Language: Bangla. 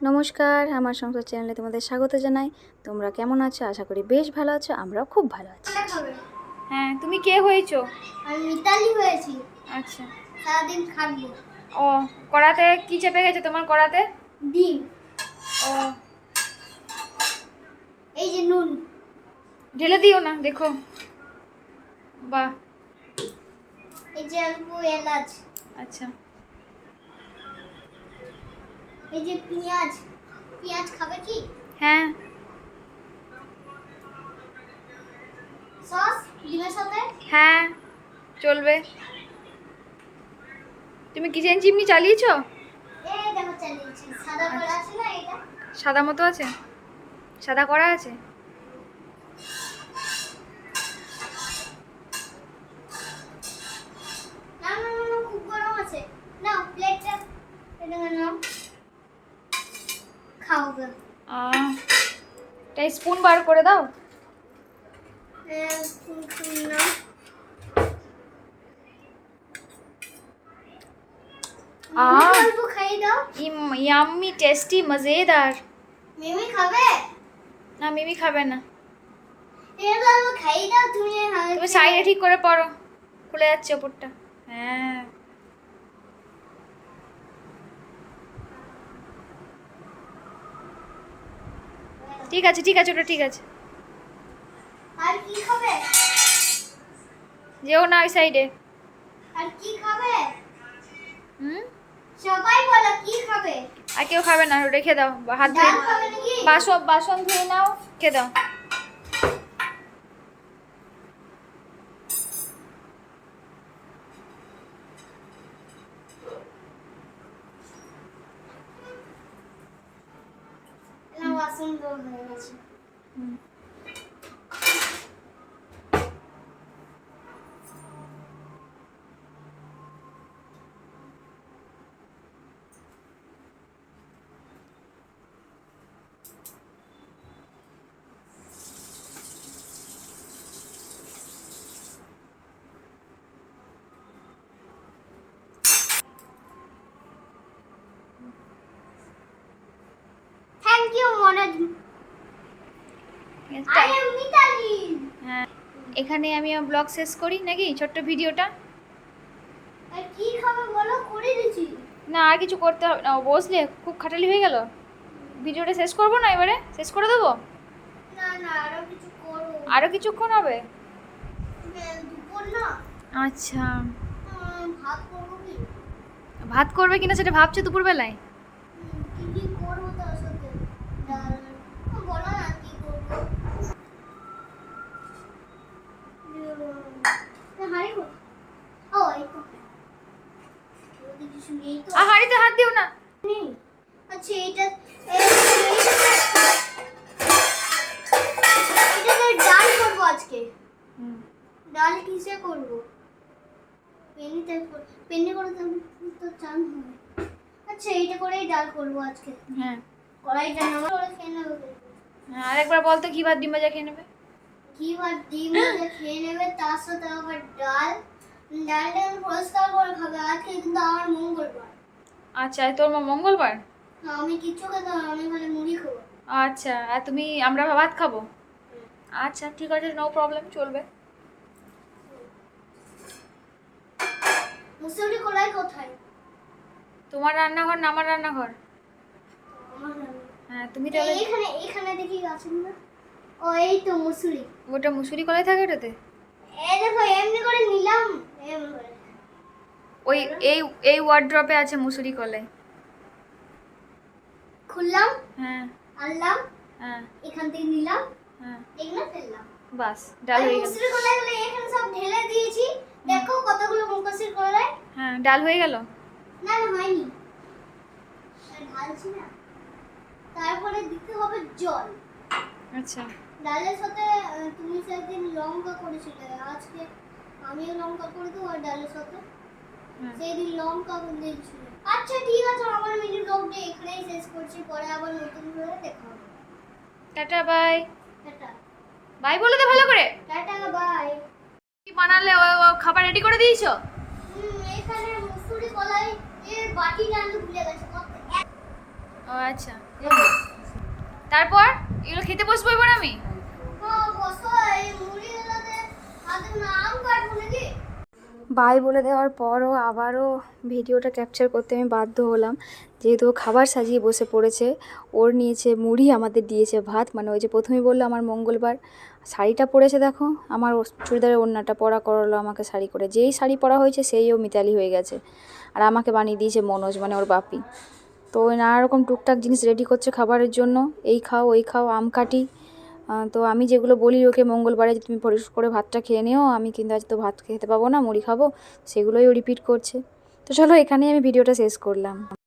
নমস্কার, আমার সংসার চ্যানেলে তোমাদের স্বাগত জানাই। তোমরা কেমন আছো? আশা করি বেশ ভালো আছো। আমরাও খুব ভালো আছি। হ্যাঁ, তুমি কে হয়েছো? আমি মিতালি হয়েছি। আচ্ছা, সারাদিন খাটবো। ও কড়াতে কি চেপে গেছে তোমার কড়াতে? ডিম। ও এই যে নুন। ঢেলে দিও না, দেখো। বাহ, এই যে অল্প এলাচ। আচ্ছা। এই যে পেঁয়াজ। পেঁয়াজ খাবে কি? হ্যাঁ, সস ডিমের সাথে? হ্যাঁ, চলবে। তুমি কিচেন চিমনি চালিয়েছো? এই দেখো চালিয়েছি। সাদা করা আছে না এটা? সাদা মতো আছে, সাদা করা আছে। না না না না, খুব গরম আছে। নাও প্লেটটা এটা নাও। খাও গো। তাই স্পুন বার করে দাও। নাও। অল্প খাইয়ে দাও। Yummy, tasty, মজেদার। মিমি খাবে? না, মিমি খাবে না। এটা অল্প খাইয়ে দাও তুমি। তুমি সাইডে ঠিক করে পড়ো, খুলে যাচ্ছে ওপরটা। হ্যাঁ, ঠিক আছে, ঠিক আছে, ওটা ঠিক আছে। আর কি খাবে? যেও না ওই সাইডে। আর কি খাবে? হুম, সবাই বলো কি খাবে? আর কেউ খাবে না, রেখে দাও। হাত ধুয়ে ডাল খাবে নাকি? বাসন বাসন ধুয়ে নাও, রেখে দাও। না বাসন ধোয়া হয়ে গেছে। হুম। Thank you Manoj. I am Mitali. হ্যাঁ, এখানে আমি আমার ব্লগ শেষ করি নাকি, ছোট্ট ভিডিওটা। আর কি খাবে বলো, করে দিছি। না, আর কিছু করতে হবে না। ও বসলে খুব খাটালি হয়ে গেল। ভিডিওটা শেষ করবো না, এবারে শেষ করে দেবো। না না আরো কিছু করো। আরো কিছুক্ষণ হবে। দুপুর না। আচ্ছা, ভাত করবো কি? ভাত করবে কিনা সেটা ভাবছো দুপুরবেলায়? কি কি করবো তার সাথে? ডাল। বলো না কি করবো। হাঁড়ি কো? ও এই তো। ওদিকে কিছু নেই তো? হাঁড়িতে হাত দিও না। নেই। আচ্ছা এইটা ডাল করবো আজকে। ডাল কিসে করবো? পেনে করে তো চান হবে। আচ্ছা এইটা করেই ডাল করবো আজকে। হ্যাঁ, কড়াইটা নামা করে খেয়ে নেবে। হ্যাঁ, আরেকবার বল তো, ঘি ভাত ডিম ভাজা খেয়ে নেবে। ঘি ভাত ডিম ভাজা খেয়ে নেবে, তার সাথে আবার ডাল। ডালটা পরিষ্কার করে খাবে। আজকে কিন্তু আমার মঙ্গলবার। আচ্ছা, তোর মঙ্গলবার? আমি কিচ্ছু খেতে হবে না, আমি খালি মুড়ি খাবো। আচ্ছা, আর আমরা ভাত খাবো। আচ্ছা, ঠিক আছে, নো প্রবলেম, চলবে। মুসুরি কলাই কোথায়? তোমার রান্নাঘর না আমার রান্নাঘর? আমার রান্না। হ্যাঁ, তুমি তাহলে এখানে এখানে দেখি আছে না? ও এই তো মুসুরি। ওটা মুসুরি কলাই থাকে ওটাতে? এই দেখো এমনি করে নিলাম। এমনি করে ওই এই এই ওয়ার্ড্রপে আছে মুসুরি কলাই। খুললাম। হ্যাঁ, আনলাম। হ্যাঁ, এখান থেকে নিলাম। হ্যাঁ, এগুলো ফেললাম। বাস, ডাল আর হয়ে গেল। মুসুরি কলাইগুলো এখানে সব ঢেলে দিয়েছি। দেখো কতগুলো মুসুরি কলাই। হ্যাঁ, ডাল হয়ে গেল। না না হয়নি। আর ঢালছি না। তারপরে দিতে হবে জল। আচ্ছা, ডালের সাথে তুমি সেদিন লঙ্কা করেছিলে, আজকে আমিও লঙ্কা করে দেবো আর ডালের সাথে। হ্যাঁ, সেদিন লঙ্কা দিয়েছিল। আচ্ছা ঠিক আছে, আমার মিনি ব্লগটা এখানেই শেষ করছি। পরে আবার নতুন করে দেখা হবে। Tata, by. টাটা। বাই বলে দে ভালো করে। Tata bye. কি বানালে? ও খাবার রেডি করে দিয়েছো? এখানে মুসুরি কলাই এর বাটিটা আনতে ভুলে গেছে। ও আচ্ছা, তারপর এগুলো খেতে বসবো এবার আমি। বসো, এই মুড়িগুলোতে হাতে নাম কাটবো নাকি? বাই বলে দেওয়ার পরও আবারও ভিডিওটা ক্যাপচার করতে আমি বাধ্য হলাম, যেহেতু ও খাবার সাজিয়ে বসে পড়েছে। ওর নিয়েছে মুড়ি, আমাদের দিয়েছে ভাত। মানে ওই যে প্রথমেই বললো আমার মঙ্গলবার, শাড়িটা পরেছে দেখো, আমার চুড়িদারের ওড়নাটা পরা করলো আমাকে শাড়ি করে। যেই শাড়ি পরা হয়েছে সেই ও মিতালি হয়ে গেছে। আর আমাকে বানিয়ে দিয়েছে মনোজ, মানে ওর বাপি। তো ওই নানা রকম টুকটাক জিনিস রেডি করছে খাবারের জন্য, এই খাও ওই খাও, আম কাটি। তো আমি যেগুলো বলি ওকে মঙ্গলবারে যে তুমি পরিষ্কার করে ভাতটা খেয়ে নিও, আমি কিন্তু আজ তো ভাত খেতে পাবো না, মুড়ি খাবো, সেগুলোই ও রিপিট করছে। তো চলো এখানেই আমি ভিডিওটা শেষ করলাম।